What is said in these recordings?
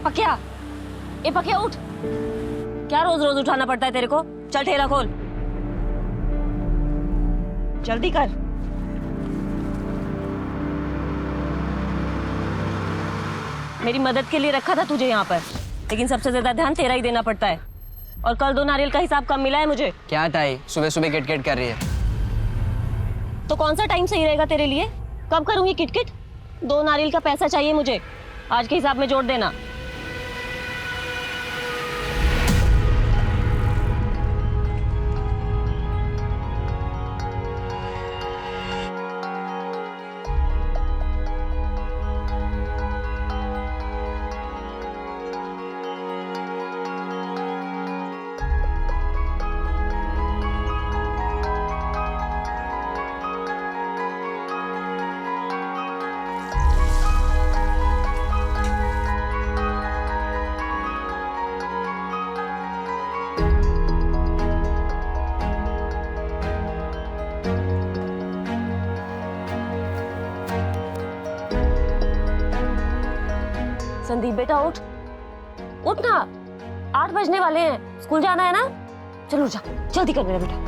पकिया, ए पकिया उठ। क्या रोज रोज उठाना पड़ता है तेरे को? चल ठेला खोल, जल्दी कर। मेरी मदद के लिए रखा था तुझे यहाँ पर, लेकिन सबसे ज्यादा ध्यान तेरा ही देना पड़ता है। और कल 2 नारियल का हिसाब कम मिला है मुझे। क्या ताई, सुबह सुबह किटकिट कर रही है? तो कौन सा टाइम सही रहेगा तेरे लिए? कब करूंगी किटकिट? 2 नारियल का पैसा चाहिए मुझे, आज के हिसाब में जोड़ देना। संदीप बेटा उठ, उठ ना, 8 बजने वाले हैं, स्कूल जाना है ना। चलो जा, जल्दी कर मेरा बेटा।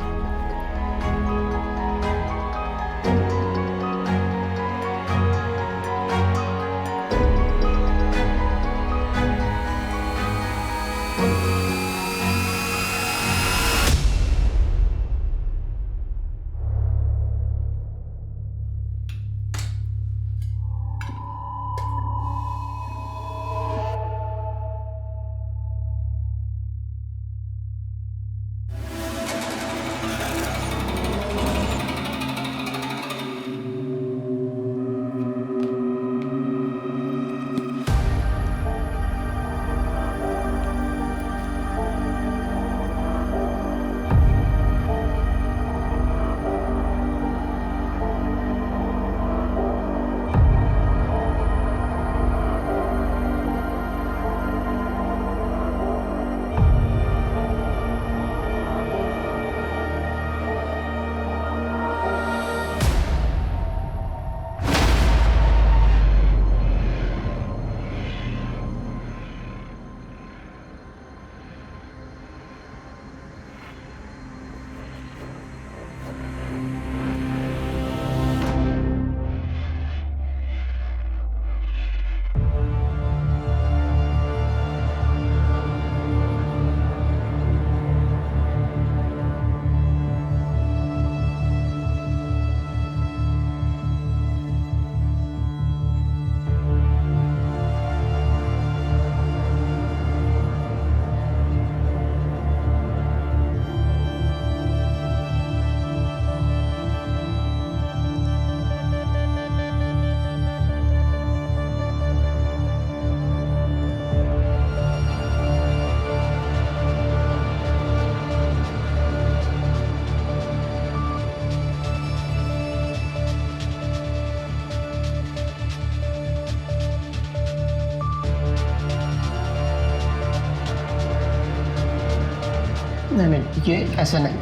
नहीं, ये ऐसे नहीं,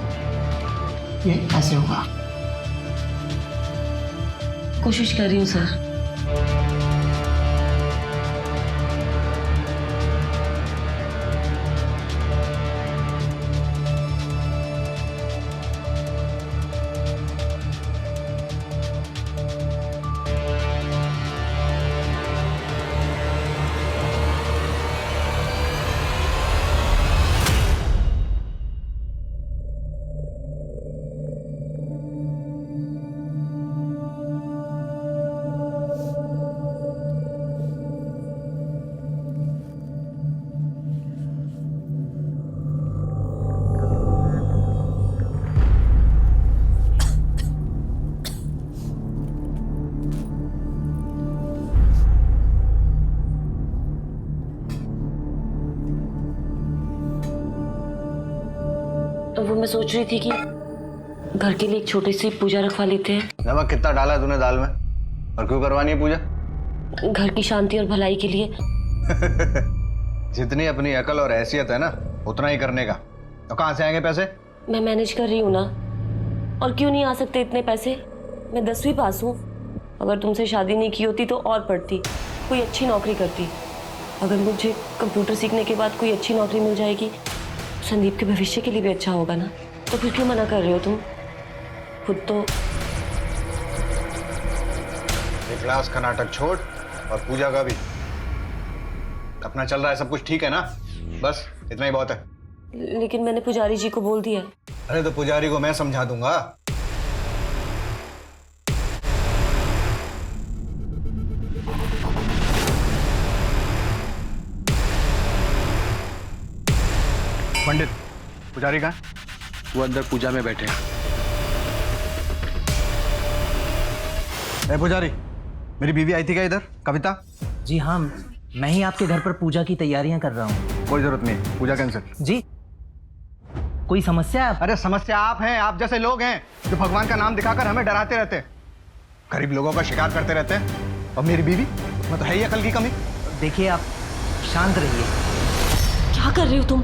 ये ऐसे होगा। कोशिश कर रही हूँ सर। तो वो मैं सोच रही थी कि घर के लिए एक छोटी सी पूजा रखवा लेते हैं। नमक कितना डाला है तूने दाल में, और क्यों करवानी है पूजा? घर की शांति और भलाई के लिए। जितनी अपनी अकल और हैसियत है ना, उतना ही करने का। तो कहाँ से आएंगे पैसे? मैं मैनेज कर रही हूँ ना। और क्यों नहीं आ सकते इतने पैसे? मैं 10वीं पास हूँ। अगर तुमसे शादी नहीं की होती तो और पढ़ती, कोई अच्छी नौकरी करती। अगर मुझे कंप्यूटर सीखने के बाद कोई अच्छी नौकरी मिल जाएगी, संदीप के भविष्य के लिए भी अच्छा होगा ना। तो फिर क्यों मना कर रहे हो तुम? खुद तो ये क्लास का नाटक छोड़ और पूजा का भी। अपना चल रहा है, सब कुछ ठीक है ना? बस इतना ही बहुत है। लेकिन मैंने पुजारी जी को बोल दिया है। अरे तो पुजारी को मैं समझा दूंगा। पंडित, पुजारी कहाँ? वो अंदर पूजा में बैठे हैं। ए पुजारी, मेरी बीवी आई थी क्या इधर, कविता? जी हाँ, मैं ही आपके घर पर पूजा की तैयारियां कर रहा हूँ। कोई जरूरत नहीं, पूजा कैंसिल। जी, कोई समस्या है? अरे समस्या आप हैं, आप जैसे लोग हैं जो भगवान का नाम दिखाकर हमें डराते रहते हैं, गरीब लोगों का शिकार करते रहते हैं। और मेरी बीवी में तो है ही अकल की कमी। देखिए, आप शांत रहिए। क्या कर रहे हो तुम?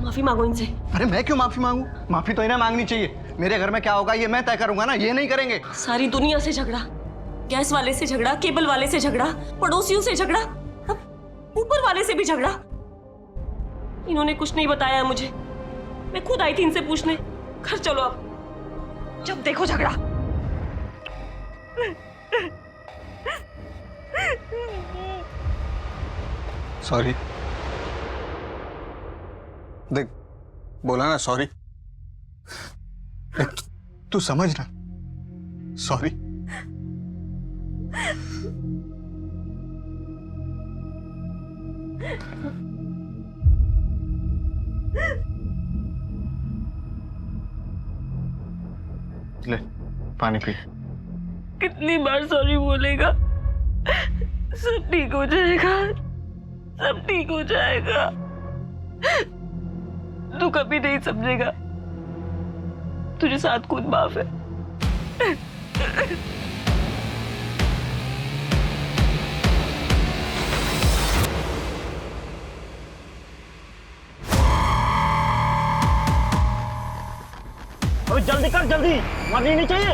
माफी मांगो इनसे। अरे मैं क्यों माफी मांगू? माफी तो इन्हें मांगनी चाहिए। मेरे घर में क्या होगा ये मैं तय करूंगा ना, ये नहीं करेंगे। सारी दुनिया से झगड़ा, गैस वाले से झगड़ा, केबल वाले से झगड़ा, पड़ोसियों से झगड़ा, अब ऊपर वाले से भी झगड़ा। इन्होंने कुछ नहीं बताया मुझे, मैं खुद आई थी इनसे पूछने। घर चलो अब, जब देखो झगड़ा। सॉरी। देख, बोला ना सॉरी। तू समझ ना, सॉरी। ले पानी पी। कितनी बार सॉरी बोलेगा? सब ठीक हो जाएगा, सब ठीक हो जाएगा। तू कभी नहीं समझेगा, तुझे साथ खुद माफ है। अबे जल्दी कर, जल्दी, मरनी नहीं चाहिए।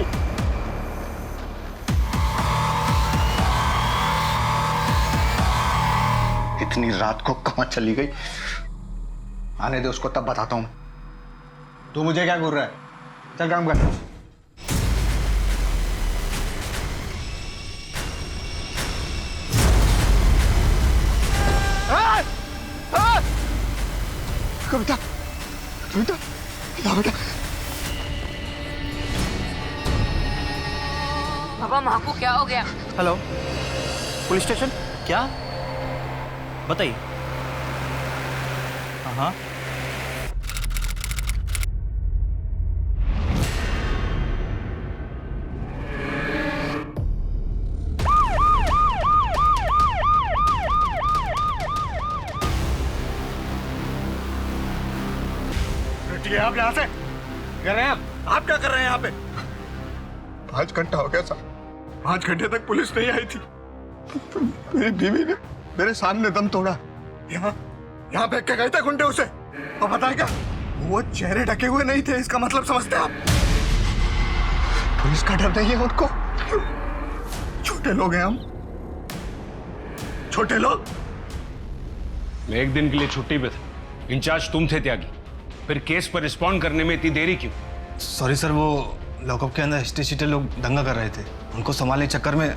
इतनी रात को कहां चली गई? आने दे उसको, तब बताता हूं। तू मुझे क्या घूर रहा है? चल काम कर। कविता, कविता, क्या बेटा? बाबा, माँ को क्या हो गया? Hello, police station? क्या बताइए। हाँ, आप यहाँ से कर रहे हैं? आप क्या कर रहे हैं यहाँ पे? 5 घंटा हो गया सर, 5 घंटे तक पुलिस नहीं आई थी। मेरी बीवी ने मेरे सामने दम तोड़ा। यहाँ फेंक के गए थे गुंडे उसे। और पता है क्या, वो चेहरे ढके हुए नहीं थे, इसका मतलब समझते हैं आप? पुलिस का डर नहीं है उनको। छोटे लोग हैं हम, छोटे लोग। मैं 1 दिन के लिए छुट्टी पे था, इंचार्ज तुम थे त्यागी, फिर केस पर रिस्पॉन्ड करने में इतनी देरी क्यों? सॉरी सर, वो लॉकअप के अंदर हिस्टे लोग दंगा कर रहे थे, उनको संभालने के चक्कर में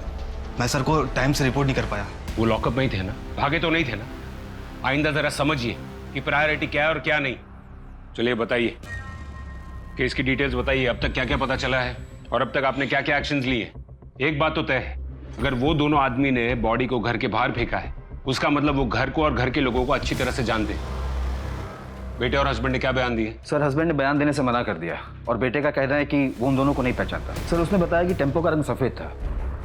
मैं सर को टाइम से रिपोर्ट नहीं कर पाया। वो लॉकअप में ही थे ना, भागे तो नहीं थे ना? आइंदा जरा समझिए कि प्रायोरिटी क्या है और क्या नहीं। चलिए बताइए, केस की डिटेल्स बताइए। अब तक क्या क्या पता चला है और अब तक आपने क्या क्या एक्शंस लिए? एक बात तो तय है, अगर वो दोनों आदमी ने बॉडी को घर के बाहर फेंका है, उसका मतलब वो घर को और घर के लोगों को अच्छी तरह से जानते हैं। बेटे और हस्बैंड ने क्या बयान दिए? सर, हस्बैंड ने बयान देने से मना कर दिया और बेटे का कहना है कि वो उन दोनों को नहीं पहचानता। सर, उसने बताया कि टेम्पो का रंग सफ़ेद था,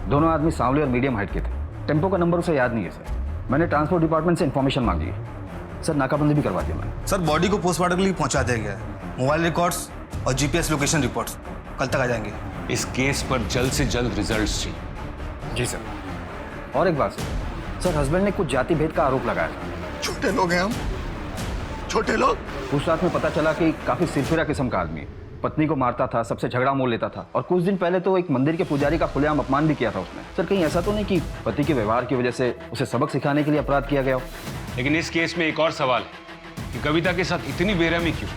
दोनों आदमी सांवले और मीडियम हाइट के थे। टेम्पो का नंबर उसे याद नहीं है सर। मैंने ट्रांसपोर्ट डिपार्टमेंट से इन्फॉर्मेशन मांगी है सर, नाकाबंदी भी करवा दिया मैंने। सर, बॉडी को पोस्टमार्टम के लिए पहुंचा दिया गया है। मोबाइल रिकॉर्ड्स और जीपीएस लोकेशन रिपोर्ट्स कल तक आ जाएंगे। इस केस पर जल्द से जल्द रिजल्ट्स चाहिए। जी सर। और एक बात सर, हस्बैंड ने कुछ जाति भेद का आरोप लगाया था। छोटे लोग हैं हम, छोटे लोग। पूछताछ में पता चला कि काफी सिरफिरा किस्म का आदमी है, पत्नी को मारता था, सबसे झगड़ा मोल लेता था, और कुछ दिन पहले तो एक मंदिर के पुजारी का खुलेआम अपमान भी किया था उसने। सर कहीं ऐसा तो नहीं कि पति के व्यवहार की वजह से उसे सबक सिखाने के लिए अपराध किया गया हो? लेकिन इस केस में एक और सवाल है कि कविता के साथ इतनी बेरहमी क्यों?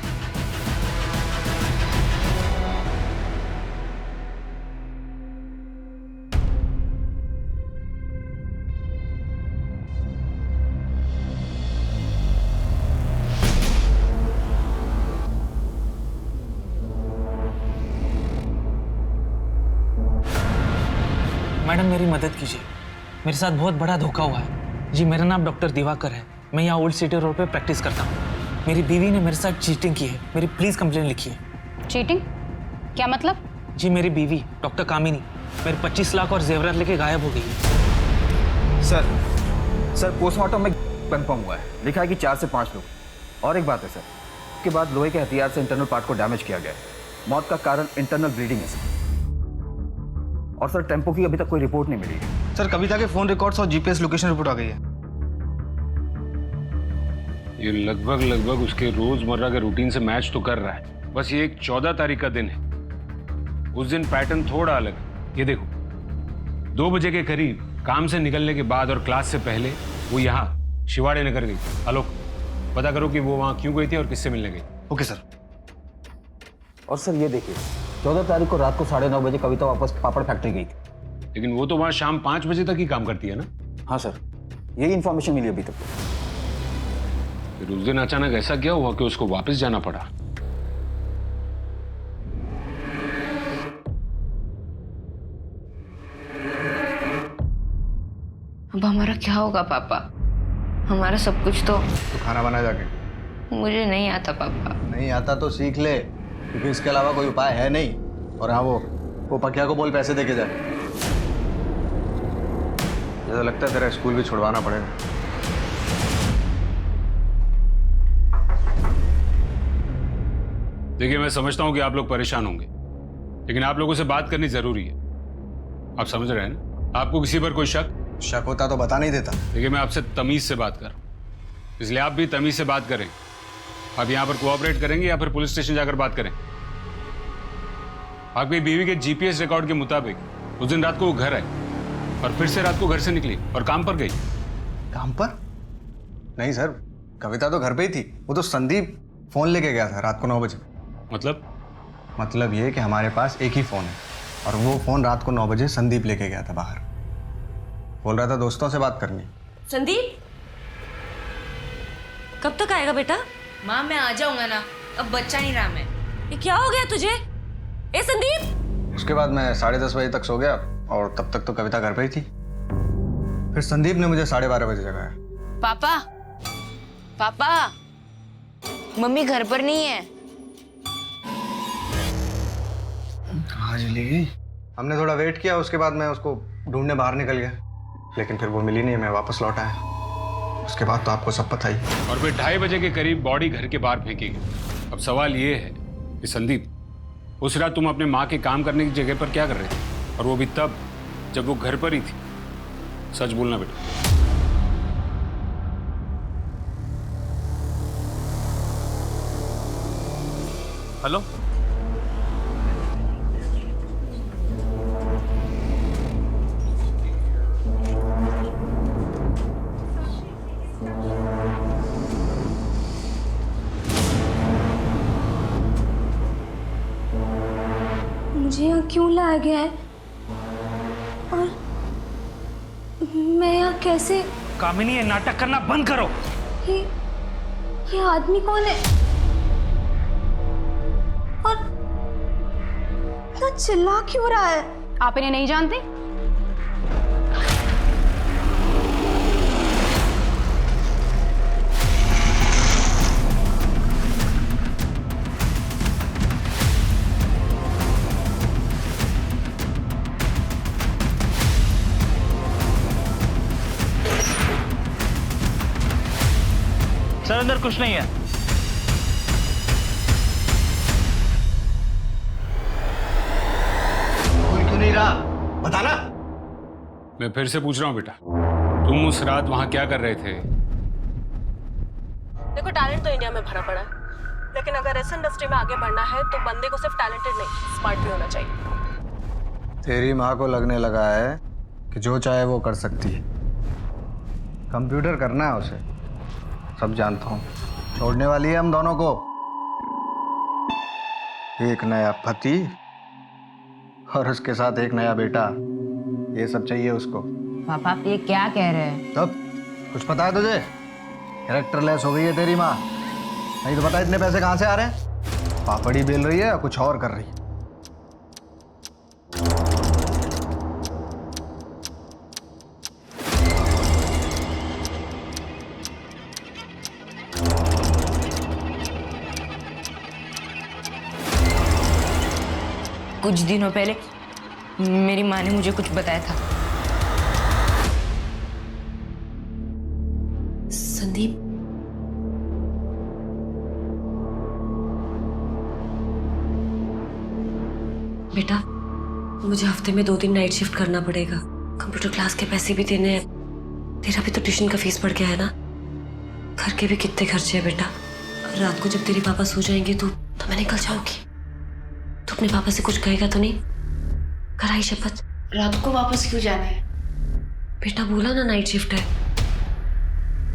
मैडम मेरी मदद कीजिए, मेरे साथ बहुत बड़ा धोखा हुआ है। जी मेरा नाम डॉक्टर दिवाकर है, मैं यहाँ ओल्ड सिटी रोड पे प्रैक्टिस करता हूँ। मेरी बीवी ने मेरे साथ चीटिंग की है, मेरी प्लीज कंप्लेन लिखिए। चीटिंग? क्या मतलब? जी मेरी बीवी डॉक्टर कामिनी मेरे 25 लाख और जेवरात लेके गायब हो गई है। सर पोस्टमार्टम में कंफर्म हुआ है, लिखा है कि 4 से 5 लोग। और एक बात है सर, उसके बाद लोहे के हथियार से इंटरनल पार्ट को डैमेज किया गया है। मौत का कारण इंटरनल ब्लीडिंग है सर। और सर टेम्पो की अभी तक कोई रिपोर्ट नहीं मिली है। सर कविता के फोन रिकॉर्ड्स और जीपीएस लोकेशन रिपोर्ट आ गई है। ये लगभग उसके रोजमर्रा के रूटीन से मैच तो कर रहा है। बस ये एक 14 तारीख का दिन है, उस दिन पैटर्न थोड़ा अलग है। ये देखो 2 बजे के करीब काम से निकलने के बाद और क्लास से पहले वो यहाँ शिवाड़े नगर गई। आलोक पता करो कि वो वहाँ क्यों गई थी और किससे मिलने गई। Okay sir. और सर ये देखिए 14 तारीख को रात को 9:30 बजे कविता वापस पापड़ फैक्ट्री गई थी। लेकिन वो तो वहाँ शाम 5 बजे तक ही काम करती है ना? हाँ सर, यही इन्फॉर्मेशन मिली अभी तक। फिर उस दिन अचानक ऐसा क्या हुआ कि उसको वापस जाना पड़ा? अब हमारा क्या होगा पापा? हमारा सब कुछ तो खाना बना जाके। मुझे नहीं आता पापा। नहीं आता तो सीख ले, क्योंकि इसके अलावा कोई उपाय है नहीं। और हाँ वो पकिया को बोल पैसे देके जाए। जैसा लगता है तेरा स्कूल भी छुड़वाना पड़ेगा। देखिए मैं समझता हूं कि आप लोग परेशान होंगे, लेकिन आप लोगों से बात करनी जरूरी है। आप समझ रहे हैं ना? आपको किसी पर कोई शक होता तो बता नहीं देता। देखिए मैं आपसे तमीज से बात कर रहा हूं, इसलिए आप भी तमीज से बात करें। आप यहाँ पर कोऑपरेट करेंगे या फिर पुलिस स्टेशन जाकर बात करें? आपकी बीवी के जीपीएस रिकॉर्ड के मुताबिक उस दिन रात को वो घर आई और फिर से रात को घर से निकली और काम पर गई। काम पर? नहीं सर, कविता तो घर पे ही थी। वो तो संदीप फोन लेके गया था रात को 9 बजे। मतलब ये कि हमारे पास एक ही फोन है और वो फोन रात को 9 बजे संदीप लेके गया था बाहर। बोल रहा था दोस्तों से बात करनी। संदीप कब तक आएगा बेटा? माँ मैं आ जाऊंगा ना, अब बच्चा नहीं रहा मैं। ये क्या हो गया तुझे? ए संदीप! उसके बाद मैं 10:30 बजे तक सो गया और तब तक तो कविता घर पे ही थी। फिर संदीप ने मुझे 12:30 बजे जगाया। पापा पापा मम्मी घर पर नहीं है। कहाँ चली गई? हमने थोड़ा वेट किया, उसके बाद मैं उसको ढूंढने बाहर निकल गया, लेकिन फिर वो मिली नहीं। मैं वापस लौट आया। उसके बाद तो आपको सब पता ही। और फिर 2:30 बजे के करीब बॉडी घर के बाहर फेंकी गई। अब सवाल ये है कि संदीप उस रात तुम अपने माँ के काम करने की जगह पर क्या कर रहे थे, और वो भी तब जब वो घर पर ही थी? सच बोलना बेटा। हेलो मुझे यहाँ क्यों लाया गया है और मैं यहाँ कैसे? कामिनी ये नाटक करना बंद करो। ये आदमी कौन है और इतना चिल्ला क्यों रहा है? आप इन्हें नहीं जानते? सर अंदर कुछ नहीं है। कोई क्यों नहीं रहा? बताना। मैं फिर से पूछ रहा हूँ बेटा, तुम उस रात वहां क्या कर रहे थे? देखो टैलेंट तो इंडिया में भरा पड़ा है, लेकिन अगर इस इंडस्ट्री में आगे बढ़ना है तो बंदे को सिर्फ टैलेंटेड नहीं, स्मार्ट भी होना चाहिए। तेरी माँ को लगने लगा है कि जो चाहे वो कर सकती है। कंप्यूटर करना है उसे, सब जानता हूँ। छोड़ने वाली है हम दोनों को। एक नया पति और उसके साथ एक नया बेटा, ये सब चाहिए उसको। पापा आप ये क्या कह रहे हैं? तब कुछ पता है तुझे? कैरेक्टरलेस हो गई है तेरी माँ। नहीं तो पता इतने पैसे कहाँ से आ रहे हैं? पापड़ी बेल रही है या कुछ और कर रही है? कुछ दिनों पहले मेरी माँ ने मुझे कुछ बताया था। संदीप, बेटा मुझे हफ्ते में 2 दिन नाइट शिफ्ट करना पड़ेगा। कंप्यूटर क्लास के पैसे भी देने हैं। तेरा भी तो ट्यूशन का फीस बढ़ गया है ना। घर के भी कितने खर्चे हैं बेटा। रात को जब तेरे पापा सो जाएंगे तो मैं निकल जाऊंगी। तू अपने पापा से कुछ कहेगा तो नहीं? कराई शपथ। रात को वापस क्यों जाना है? बेटा बोला ना नाइट शिफ्ट है,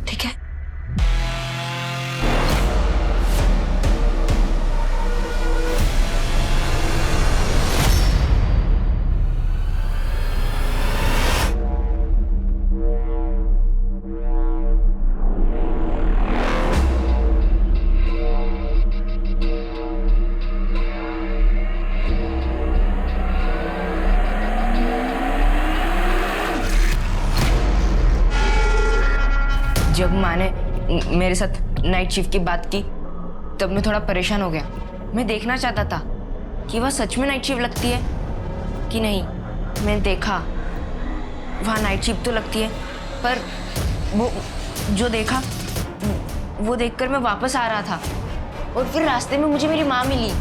ठीक है? जब माँ ने मेरे साथ नाइट शिफ्ट की बात की तब मैं थोड़ा परेशान हो गया। मैं देखना चाहता था कि वह सच में नाइट शिफ्ट लगती है कि नहीं। मैंने देखा वहाँ नाइट शिफ्ट तो लगती है, पर वो जो देखा वो देखकर मैं वापस आ रहा था और फिर रास्ते में मुझे मेरी माँ मिली।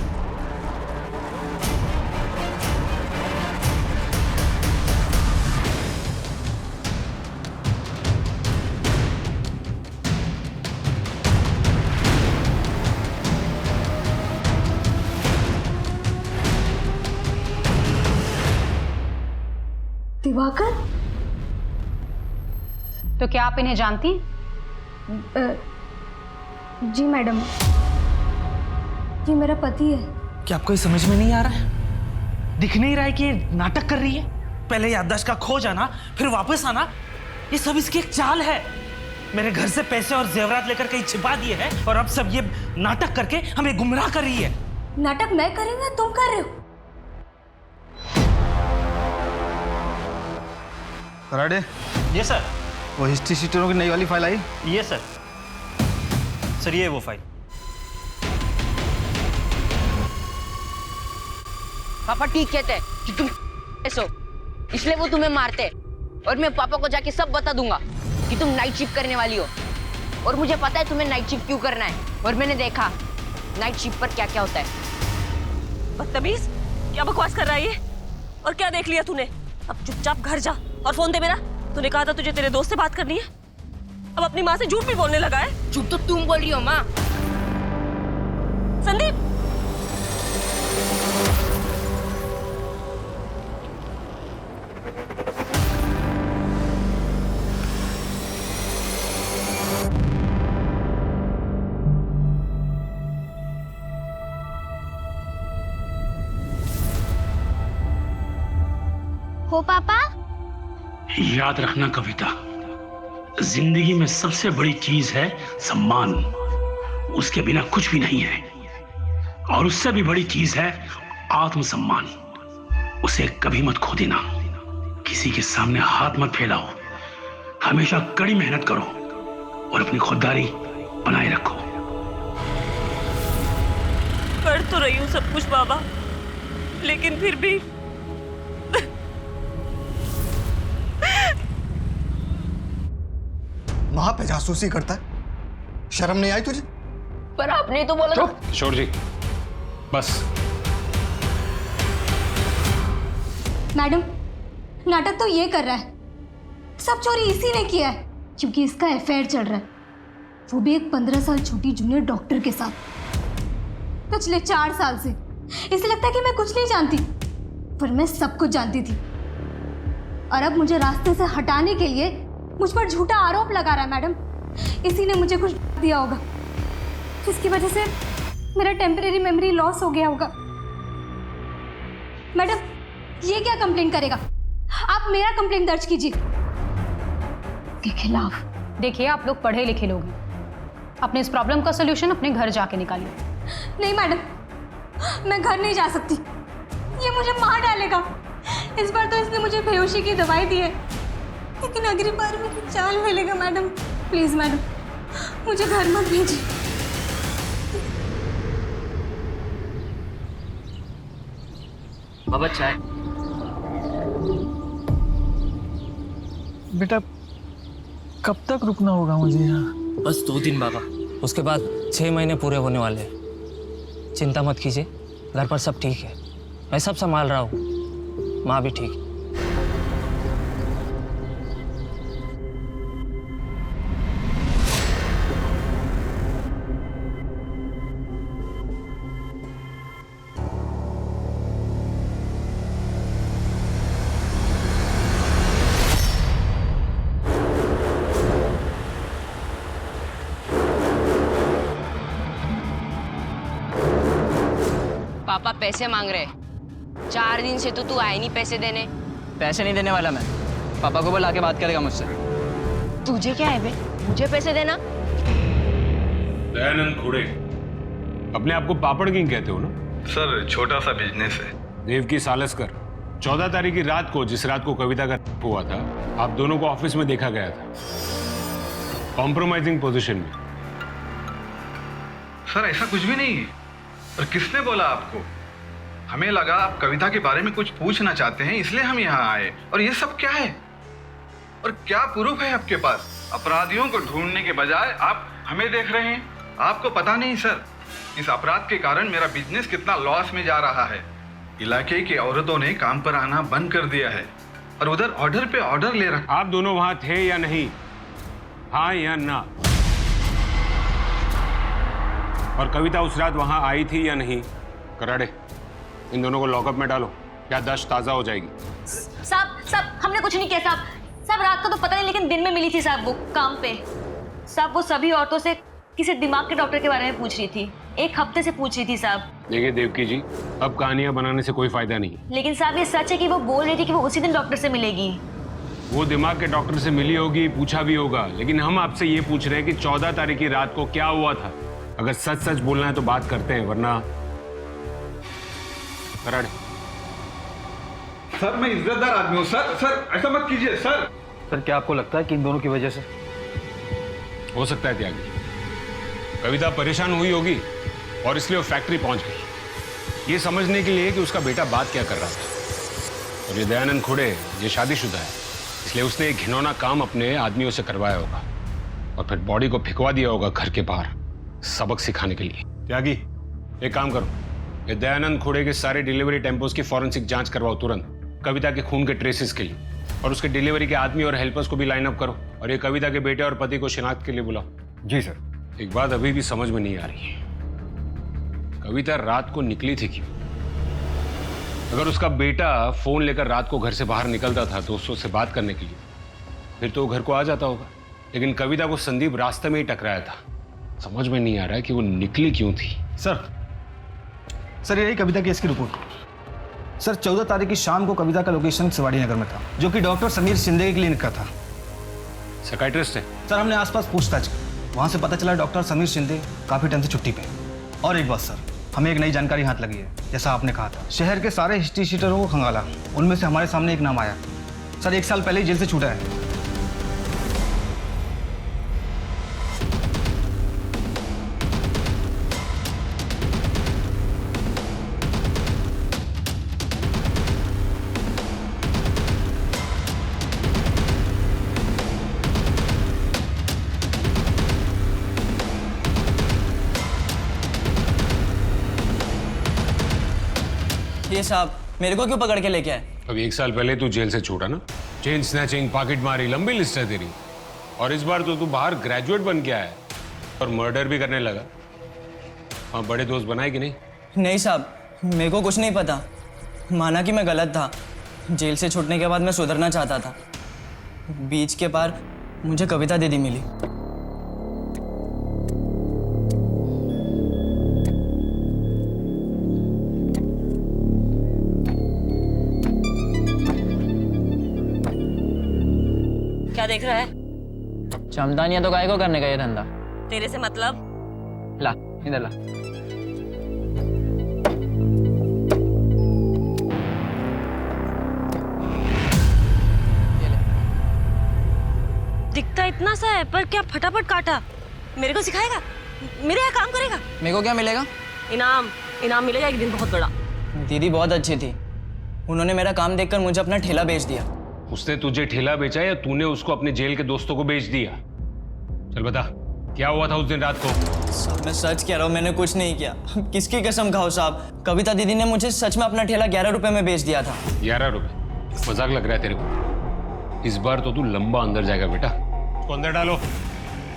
दिवाकर? तो क्या आप इन्हें जानती? जी मैडम, ये मेरा पति है। क्या आपको ये समझ में नहीं आ रहा है? दिख नहीं रहा है कि ये नाटक कर रही है? पहले याददाश्त का खो जाना, फिर वापस आना, ये सब इसकी एक चाल है। मेरे घर से पैसे और जेवरात लेकर कहीं छिपा दिए हैं और अब सब ये नाटक करके हमें गुमराह कर रही है। नाटक मैं कर रही हूँ या तुम कर रहे हो? कराडे, ये सर। वो हिस्ट्री शीटरों की नई वाली फाइल आई? ये सर। सर ये वो फाइल। पापा ठीक कहते हैं कि तुम ऐसो, इसलिए वो तुम्हें मारते हैं। और मैं पापा को जाके सब बता दूंगा कि तुम नाइट शिफ्ट करने वाली हो। और मुझे पता है तुम्हें नाइट शिफ्ट क्यों करना है, और मैंने देखा नाइट शिफ्ट पर क्या क्या होता है। बदतमीज, क्या बकवास कर रहा है ये? और क्या देख लिया तूने? अब चुपचाप घर जा और फोन दे मेरा। तूने कहा था तुझे तेरे दोस्त से बात करनी है, अब अपनी माँ से झूठ भी बोलने लगा है। झूठ तो तुम बोल रही हो माँ। संदीप, हो पापा? याद रखना कविता, जिंदगी में सबसे बड़ी चीज है सम्मान। उसके बिना कुछ भी नहीं है। और उससे भी बड़ी चीज है आत्मसम्मान। उसे कभी मत खो देना। किसी के सामने हाथ मत फैलाओ। हमेशा कड़ी मेहनत करो और अपनी खुददारी बनाए रखो। कर तो रही हूँ सब कुछ बाबा, लेकिन फिर भी माँ पे जासूसी करता है? शर्म नहीं आई तुझे? पर आपने तो बोला था। किशोर जी बस। मैडम, नाटक तो ये कर रहा है। सब चोरी इसी ने किया है, क्योंकि इसका अफेयर चल रहा है, वो भी एक 15 साल छोटी जूनियर डॉक्टर के साथ। पिछले 4 साल से। इसे लगता है कि मैं कुछ नहीं जानती, पर मैं सब कुछ जानती थी। और अब मुझे रास्ते से हटाने के लिए मुझ पर झूठा आरोप लगा रहा है मैडम। इसी ने मुझे कुछ दिया होगा, जिसकी वजह से मेरा टेम्परेरी मेमोरी लॉस हो गया होगा। मैडम, ये क्या कंप्लेन करेगा? आप मेरा कंप्लेन दर्ज कीजिए के खिलाफ। देखिए, आप लोग पढ़े लिखे लोग हैं, अपने इस प्रॉब्लम का सोल्यूशन अपने घर जाके निकालिए। नहीं मैडम, मैं घर नहीं जा सकती, ये मुझे मार डालेगा। इस बार तो इसने मुझे बेहोशी की दवाई दी है, लेकिन अगली बार मेरी जान ले लेगा। मैडम प्लीज मैडम, मुझे घर मत भेजिए। बाबा चाय। बेटा कब तक रुकना होगा मुझे यहाँ? बस 2 दिन बाबा, उसके बाद 6 महीने पूरे होने वाले हैं। चिंता मत कीजिए, घर पर सब ठीक है, मैं सब संभाल रहा हूँ, माँ भी ठीक है। पापा पैसे मांग रहे, 4 दिन से तो तू आए नहीं पैसे देने। पैसे नहीं देने वाला मैं, पापा को बुला के बात करेगा मुझसे। तुझे क्या है बे, मुझे पैसे देना? दयानंद खुड़े, अपने आप को पापड़ किंग कहते हो ना? सर छोटा सा बिजनेस है। देवकी सालस्कर, 14 तारीख की रात को, जिस रात को कविता का हुआ था, आप दोनों को ऑफिस में देखा गया था, कॉम्प्रोमाइजिंग पोजीशन में। सर ऐसा कुछ भी नहीं है। और किसने बोला आपको? हमें लगा आप कविता के बारे में कुछ पूछना चाहते हैं, इसलिए हम यहाँ आए। और ये सब क्या है? और क्या प्रूफ है आपके पास? अपराधियों को ढूंढने के बजाय आप हमें देख रहे हैं। आपको पता नहीं सर, इस अपराध के कारण मेरा बिजनेस कितना लॉस में जा रहा है। इलाके की औरतों ने काम पर आना बंद कर दिया है और उधर ऑर्डर पे ऑर्डर ले रहा। आप दोनों वहां थे या नहीं? हाँ या ना? और कविता उस रात वहां आई थी या नहीं? कराड़े, इन दोनों को लॉकअप में डालो, क्या दश ताजा हो जाएगी। साहब हमने कुछ नहीं किया साहब। रात को तो पता नहीं, लेकिन दिन में मिली थी साहब वो काम पे। साहब वो सभी औरतों से किसी दिमाग के डॉक्टर के बारे में पूछ रही थी, 1 हफ्ते से पूछ रही थी साहब। देखिए देवकी जी, अब कहानियां बनाने से कोई फायदा नहीं। लेकिन साहब ये सच है कि वो बोल रही थी कि वो उसी दिन डॉक्टर से मिलेगी। वो दिमाग के डॉक्टर से मिली होगी, पूछा भी होगा, लेकिन हम आपसे ये पूछ रहे हैं कि 14 तारीख की रात को क्या हुआ था। अगर सच सच बोलना है तो बात करते हैं, वरना कराड़े। सर मैं इज्जतदार आदमी हूँ सर। सर ऐसा मत कीजिए सर। सर क्या आपको लगता है कि इन दोनों की वजह से? हो सकता है त्यागी, कविता परेशान हुई होगी और इसलिए वो फैक्ट्री पहुंच गई, ये समझने के लिए कि उसका बेटा बात क्या कर रहा था। और ये दयानंद खुड़े, ये शादीशुदा है, इसलिए उसने एक घिनौना काम अपने आदमियों से करवाया होगा और फिर बॉडी को फिकवा दिया होगा घर के बाहर, सबक सिखाने के लिए। त्यागी, एक काम करो, ये दयानंद खुड़े के सारे डिलीवरी टेम्पोस की फॉरेंसिक जांच करवाओ तुरंत, कविता के खून के ट्रेसेस के लिए, और उसके डिलीवरी के आदमी और हेल्पर्स को भी लाइन अप करो, और ये कविता के बेटे और पति को शिनाख्त के लिए बुलाओ। जी सर। एक बात अभी भी समझ में नहीं आ रही है, कविता रात को निकली थी क्यों? अगर उसका बेटा फोन लेकर रात को घर से बाहर निकलता था दोस्तों से बात करने के लिए, फिर तो वो घर को आ जाता होगा, लेकिन कविता को संदीप रास्ते में ही टकराया था। समझ में नहीं आ रहा है कि वो निकली क्यों थी। सर यही कविता केस की रिपोर्ट। सर 14 तारीख की शाम को कविता का लोकेशन शिवाड़ी नगर में था, जो कि डॉक्टर समीर शिंदे के क्लिनिक का था। साइकियाट्रिस्ट है? सर हमने आसपास पूछताछ की, वहां से पता चला डॉक्टर समीर शिंदे काफी टाइम से छुट्टी पे। और एक बात सर, हमें एक नई जानकारी हाथ लगी है। जैसा आपने कहा था, शहर के सारे हिस्ट्री शीटरों को खंगाला, उनमें से हमारे सामने एक नाम आया। सर 1 साल पहले ही जेल से छूटा है। ये साहब मेरे को क्यों पकड़ के लेके आए? अब 1 साल पहले तू जेल से छूटा ना, चेन स्नैचिंग, पॉकेट मारी, लंबी लिस्ट है तेरी। और इस बार तो तू बाहर ग्रेजुएट बन के आया है और मर्डर भी करने लगा। हाँ, बड़े दोस्त बनाए कि नहीं? नहीं साहब, मेरे को कुछ नहीं पता। माना कि मैं गलत था। जेल से छूटने के बाद मैं सुधरना चाहता था। बीच के पार मुझे कविता दीदी मिली। क्या देख रहा है? क्षमता नहीं है तो काय को करने का ये धंधा? तेरे से मतलब? ला इधर ला। दिखता इतना सा है पर क्या फटाफट काटा। मेरे को सिखाएगा? मेरे यहाँ काम करेगा? मेरे को क्या मिलेगा? इनाम। इनाम मिलेगा एक दिन बहुत बड़ा। दीदी बहुत अच्छी थी। उन्होंने मेरा काम देखकर मुझे अपना ठेला बेच दिया। उसने तुझे ठेला बेचा या तूने उसको अपने जेल के दोस्तों को बेच दिया? चल बता, क्या हुआ था उस दिन रात को? साहब मैं सच कह रहा हूँ, मैंने कुछ नहीं किया। किसकी कसम खाओ साहब, कविता दीदी ने मुझे सच में अपना ठेला 11 रुपए में बेच दिया था। 11 रुपए? मजाक लग रहा है तेरे को? इस बार तो तू लंबा अंदर जाएगा बेटा। उसको अंदर डालो।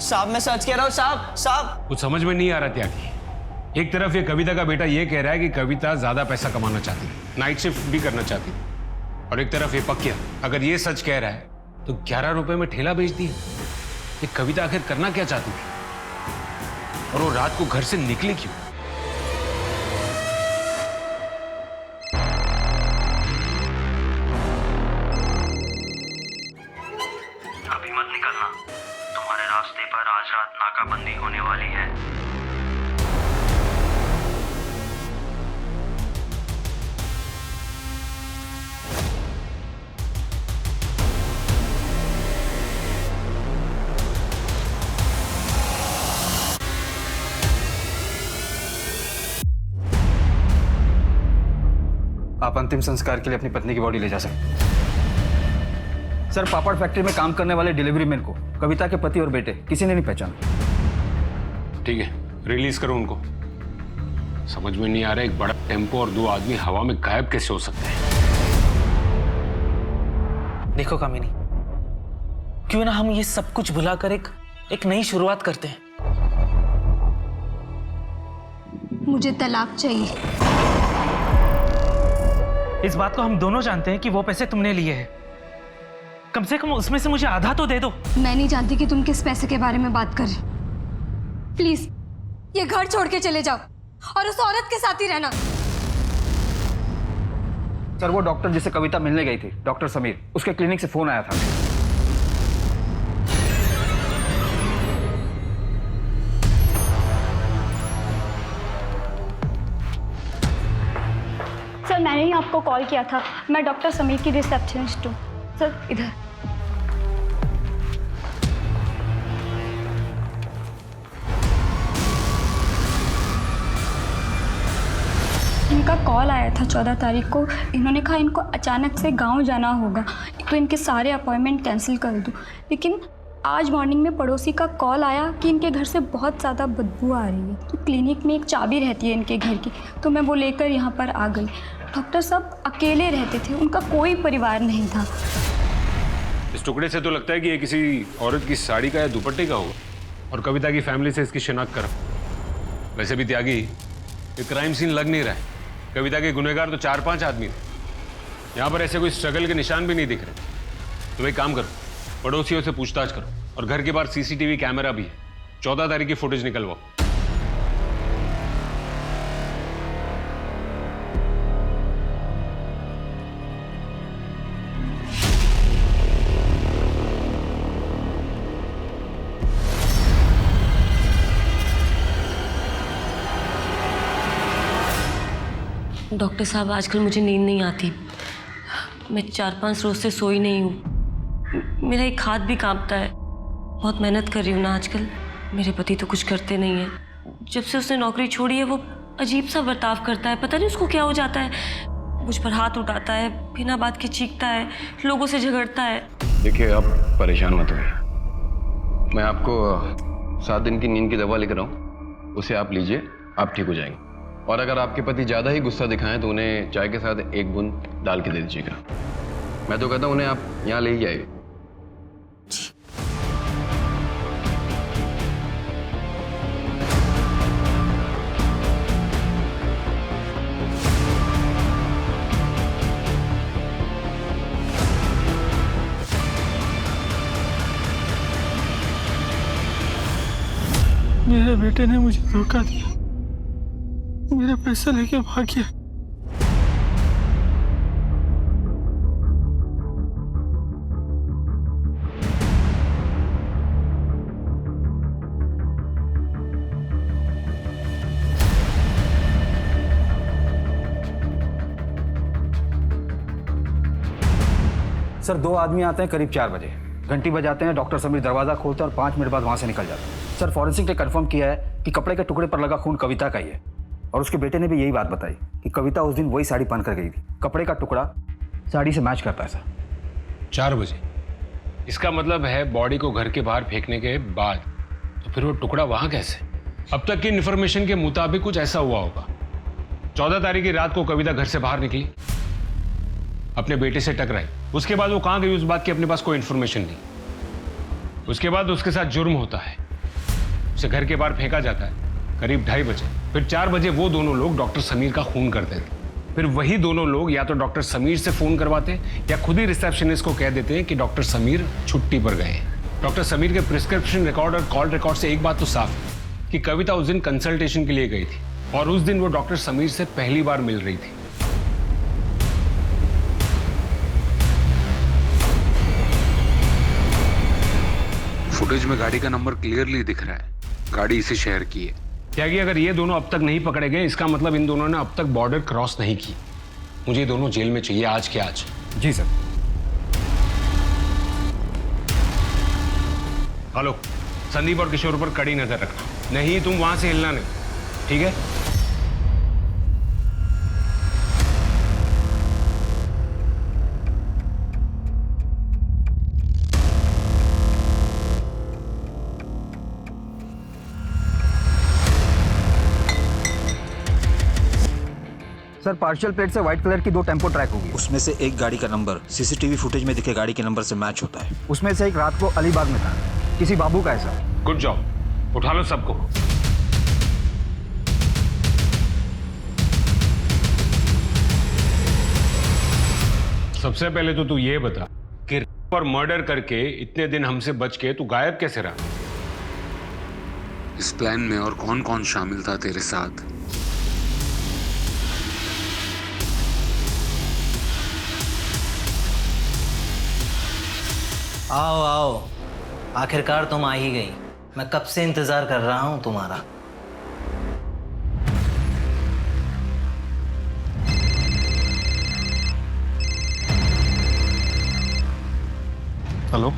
साहब मैं सच कह रहा हूँ साहब। साहब कुछ समझ में नहीं आ रहा त्यागी। एक तरफ ये कविता का बेटा ये कह रहा है कि कविता ज्यादा पैसा कमाना चाहती है, नाइट शिफ्ट भी करना चाहती है, और एक तरफ ये पक्या अगर ये सच कह रहा है तो 11 रुपए में ठेला बेच दिया। ये कविता आखिर करना क्या चाहती थी और वो रात को घर से निकली क्यों? अभी मत निकलना, तुम्हारे रास्ते पर आज रात नाकाबंदी होने वाली है। आप अंतिम संस्कार के लिए अपनी पत्नी की बॉडी ले जा सकते हैं। सर, पापड़ फैक्ट्री में काम करने वाले डिलीवरी मैन को कविता के पति और बेटे किसी ने नहीं पहचाना। ठीक है, रिलीज करो उनको। समझ में नहीं आ रहा एक बड़ा टेम्पो और 2 आदमी हवा में गायब कैसे हो सकते हैं। देखो कामिनी, क्यों ना हम ये सब कुछ भुलाकर एक नई शुरुआत करते हैं। मुझे तलाक चाहिए। इस बात को हम दोनों जानते हैं कि वो पैसे तुमने लिए हैं। कम से कम उसमें से मुझे आधा तो दे दो। मैं नहीं जानती कि तुम किस पैसे के बारे में बात कर रहे। प्लीज ये घर छोड़ के चले जाओ और उस औरत के साथ ही रहना। सर, वो डॉक्टर जिसे कविता मिलने गई थी, डॉक्टर समीर, उसके क्लिनिक से फोन आया था। सर मैंने ही आपको कॉल किया था। मैं डॉक्टर समीर की रिसेप्शनिस्ट हूँ। सर इधर। इनका कॉल आया था 14 तारीख को। इन्होंने कहा इनको अचानक से गांव जाना होगा तो इनके सारे अपॉइंटमेंट कैंसिल कर दूँ। लेकिन आज मॉर्निंग में पड़ोसी का कॉल आया कि इनके घर से बहुत ज़्यादा बदबू आ रही है। तो क्लिनिक में एक चाबी रहती है इनके घर की, तो मैं वो लेकर यहाँ पर आ गई। डॉक्टर साहब अकेले रहते थे, उनका कोई परिवार नहीं था। इस टुकड़े से तो लगता है कि ये किसी औरत की साड़ी का या दुपट्टे का होगा, और कविता की फैमिली से इसकी शिनाख्त करो। वैसे भी त्यागी, ये क्राइम सीन लग नहीं रहा है। कविता के गुनहगार तो 4-5 आदमी थे। यहाँ पर ऐसे कोई स्ट्रगल के निशान भी नहीं दिख रहे। तो एक काम करो, पड़ोसियों से पूछताछ करो, और घर के बाहर सीसीटीवी कैमरा भी है। 14 तारीख की फुटेज निकलवाओ। डॉक्टर साहब आजकल मुझे नींद नहीं आती। मैं 4-5 रोज से सोई नहीं हूँ। मेरा एक हाथ भी कांपता है। बहुत मेहनत कर रही हूँ ना आजकल। मेरे पति तो कुछ करते नहीं हैं। जब से उसने नौकरी छोड़ी है वो अजीब सा बर्ताव करता है। पता नहीं उसको क्या हो जाता है। मुझ पर हाथ उठाता है, बिना बात के चीखता है, लोगों से झगड़ता है। देखिए, आप परेशान मत होइए। मैं आपको 7 दिन की नींद की दवा लिख रहा हूँ, उसे आप लीजिए, आप ठीक हो जाएंगे। और अगर आपके पति ज़्यादा ही गुस्सा दिखाएं तो उन्हें चाय के साथ 1 बूंद डाल के दे दीजिएगा। मैं तो कहता हूँ उन्हें आप यहाँ ले ही आइए। मेरे बेटे ने मुझे धोखा दिया, मेरा पैसा लेके भाग गया। सर 2 आदमी आते हैं करीब 4 बजे, घंटी बजाते हैं, डॉक्टर समीर दरवाज़ा खोलते हैं और 5 मिनट बाद वहाँ से निकल जाते हैं। सर फॉरेंसिक ने कंफर्म किया है कि कपड़े के टुकड़े पर लगा खून कविता का ही है, और उसके बेटे ने भी यही बात बताई कि कविता उस दिन वही साड़ी पहन कर गई थी। कपड़े का टुकड़ा साड़ी से मैच करता है सर। 4 बजे? इसका मतलब है बॉडी को घर के बाहर फेंकने के बाद, तो फिर वो टुकड़ा वहाँ कैसे? अब तक की इन्फॉर्मेशन के मुताबिक कुछ ऐसा हुआ होगा। 14 तारीख की रात को कविता घर से बाहर निकली, अपने बेटे से टकराई, उसके बाद वो कहाँ गई उस बात की अपने पास कोई इन्फॉर्मेशन नहीं। उसके बाद उसके साथ जुर्म होता है, उसे घर के बाहर फेंका जाता है करीब 2:30 बजे। फिर 4 बजे वो दोनों लोग डॉक्टर समीर का खून करते थे। फिर वही दोनों लोग या तो डॉक्टर समीर से फोन करवाते या खुद ही रिसेप्शनिस्ट को कह देते हैं कि डॉक्टर समीर छुट्टी पर गए हैं। डॉक्टर समीर के प्रिस्क्रिप्शन रिकॉर्ड और कॉल रिकॉर्ड से एक बात तो साफ है कि कविता उस दिन कंसल्टेशन के लिए गई थी और उस दिन वो डॉक्टर समीर से पहली बार मिल रही थी। फुटेज में गाड़ी का नंबर क्लियरली दिख रहा है, गाड़ी इसी शहर की है। क्या कि अगर ये दोनों अब तक नहीं पकड़े गए, इसका मतलब इन दोनों ने अब तक बॉर्डर क्रॉस नहीं की। मुझे ये दोनों जेल में चाहिए आज के आज। जी सर। हेलो, संदीप और किशोर पर कड़ी नजर रखना, नहीं तुम वहां से हिलना नहीं, ठीक है? सर पार्शियल प्लेट से व्हाइट कलर की 2 टेम्पो ट्रैक होगी। उसमें से एक गाड़ी का नंबर सीसीटीवी फुटेज में दिखे गाड़ी के नंबर से मैच होता है। उसमें से एक रात को अलीबाग में था, किसी बाबू का है सर। गुड जॉब, उठा लो सबको। सबसे पहले तो तू ये बता कि रेप और मर्डर करके इतने दिन हमसे बच के तू गायब कैसे रहा? इस प्लान में और कौन कौन शामिल था तेरे साथ? आओ आओ, आखिरकार तुम आ ही गई। मैं कब से इंतजार कर रहा हूं तुम्हारा। हेलो,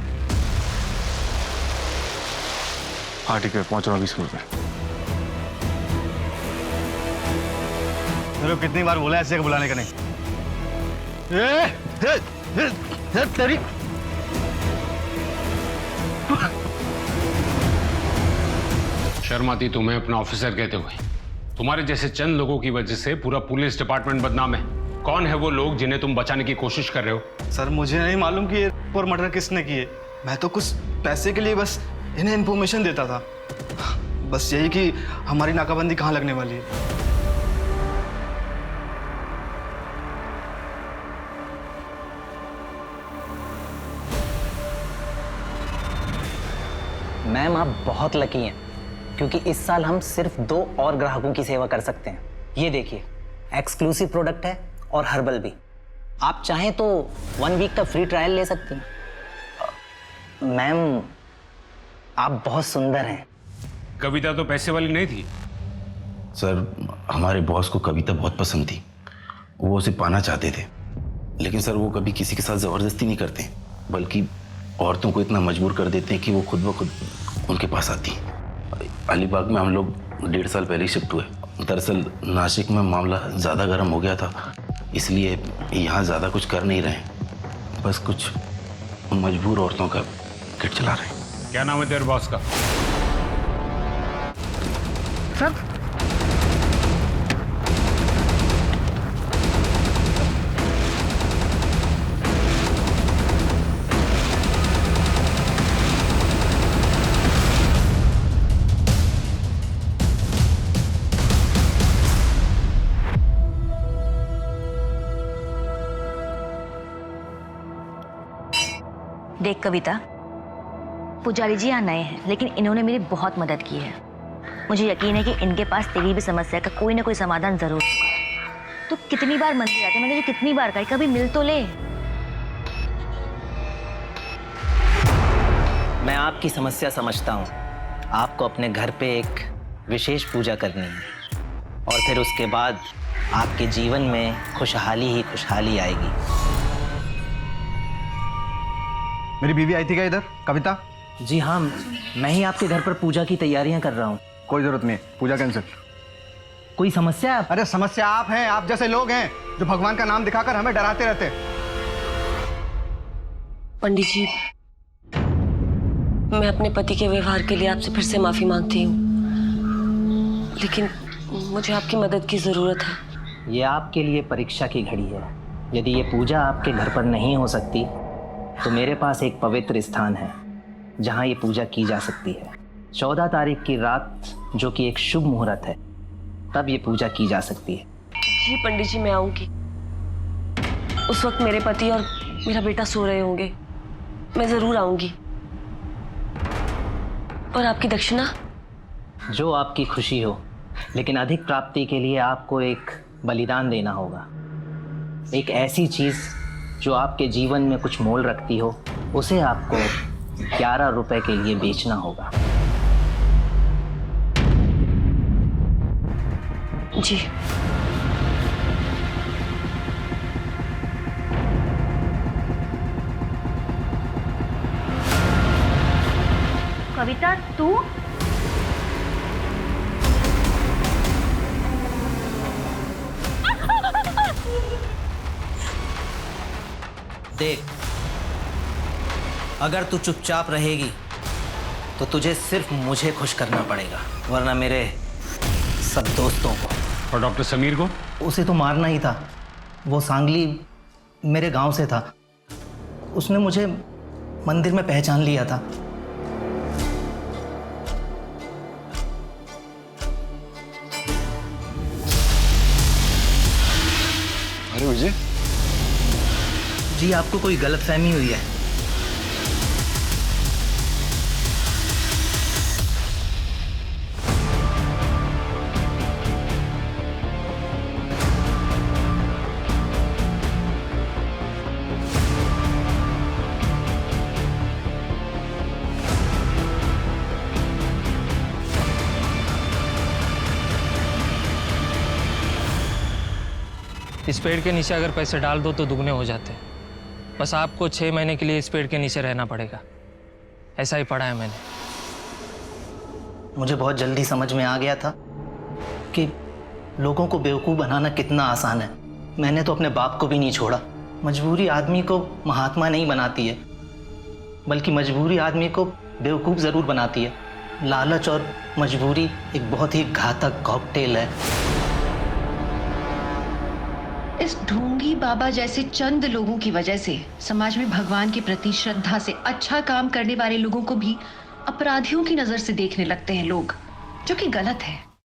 हाँ ठीक है, पहुंच रहा हूँ 20 मिनट में। मेरे को कितनी बार बोला ऐसे बुलाने का नहीं। तेरी शर्म आती तुम्हें अपना ऑफिसर कहते हुए? तुम्हारे जैसे चंद लोगों की वजह से पूरा पुलिस डिपार्टमेंट बदनाम है। कौन है वो लोग जिन्हें तुम बचाने की कोशिश कर रहे हो? सर मुझे नहीं मालूम कि ये और मर्डर किसने किए। मैं तो कुछ पैसे के लिए बस इन्हें इन्फॉर्मेशन देता था, बस यही कि हमारी नाकाबंदी कहाँ लगने वाली है। मैम आप बहुत लकी हैं, क्योंकि इस साल हम सिर्फ 2 और ग्राहकों की सेवा कर सकते हैं। ये देखिए, एक्सक्लूसिव प्रोडक्ट है और हर्बल भी। आप चाहें तो 1 वीक का फ्री ट्रायल ले सकती हैं। मैम आप बहुत सुंदर हैं। कविता तो पैसे वाली नहीं थी। सर हमारे बॉस को कविता बहुत पसंद थी, वो उसे पाना चाहते थे, लेकिन सर वो कभी किसी के साथ ज़बरदस्ती नहीं करते, बल्कि औरतों को इतना मजबूर कर देते हैं कि वो खुद ब खुद उनके पास आती हैं। अलीबाग में हम लोग 1.5 साल पहले ही शिफ्ट हुए। दरअसल नासिक में मामला ज़्यादा गर्म हो गया था, इसलिए यहाँ ज़्यादा कुछ कर नहीं रहे, बस कुछ मजबूर औरतों का किट चला रहे हैं। क्या नाम है तेरे बॉस का? सर देख कविता, पुजारी जी यहाँ नए हैं, लेकिन इन्होंने मेरी बहुत मदद की है। मुझे यकीन है कि इनके पास तेरी भी समस्या का कोई ना कोई समाधान जरूर होगा। तो कितनी बार मंदिर आते, मैंने तुझे कितनी बार कहा कभी मिल तो ले। मैं आपकी समस्या समझता हूँ। आपको अपने घर पे एक विशेष पूजा करनी है और फिर उसके बाद आपके जीवन में खुशहाली ही खुशहाली आएगी। मेरी बीवी आई थी क्या इधर, कविता? जी हाँ, मैं ही आपके घर पर पूजा की तैयारियां कर रहा हूँ। कोई जरूरत नहीं, पूजा कैंसिल। कोई समस्या? अरे समस्या आप हैं, आप जैसे लोग हैं जो भगवान का नाम दिखाकर हमें डराते रहते हैं। पंडित जी, मैं अपने पति के व्यवहार के लिए आपसे फिर से माफी मांगती हूँ, लेकिन मुझे आपकी मदद की जरूरत है। ये आपके लिए परीक्षा की घड़ी है। यदि ये पूजा आपके घर पर नहीं हो सकती तो मेरे पास एक पवित्र स्थान है जहाँ ये पूजा की जा सकती है। 14 तारीख की रात, जो कि एक शुभ मुहूर्त है, तब ये पूजा की जा सकती है। जी पंडित जी, मैं आऊंगी। उस वक्त मेरे पति और मेरा बेटा सो रहे होंगे। मैं जरूर आऊंगी। और आपकी दक्षिणा? जो आपकी खुशी हो, लेकिन अधिक प्राप्ति के लिए आपको एक बलिदान देना होगा। एक ऐसी चीज जो आपके जीवन में कुछ मोल रखती हो, उसे आपको 11 रुपए के लिए बेचना होगा। जी। कविता, तू? देख, अगर तू चुपचाप रहेगी तो तुझे सिर्फ मुझे खुश करना पड़ेगा, वरना मेरे सब दोस्तों को। और डॉक्टर समीर को? उसे तो मारना ही था। वो सांगली मेरे गांव से था। उसने मुझे मंदिर में पहचान लिया था। अरे विजय जी, आपको कोई गलतफहमी हुई है। इस पेड़ के नीचे अगर पैसे डाल दो तो दुगने हो जाते हैं। बस आपको 6 महीने के लिए इस पेड़ के नीचे रहना पड़ेगा। ऐसा ही पढ़ा है मैंने। मुझे बहुत जल्दी समझ में आ गया था कि लोगों को बेवकूफ़ बनाना कितना आसान है। मैंने तो अपने बाप को भी नहीं छोड़ा। मजबूरी आदमी को महात्मा नहीं बनाती है, बल्कि मजबूरी आदमी को बेवकूफ़ ज़रूर बनाती है। लालच और मजबूरी एक बहुत ही घातक कॉकटेल है। इस ढोंगी बाबा जैसे चंद लोगों की वजह से समाज में भगवान के प्रति श्रद्धा से अच्छा काम करने वाले लोगों को भी अपराधियों की नजर से देखने लगते हैं लोग, जो कि गलत है।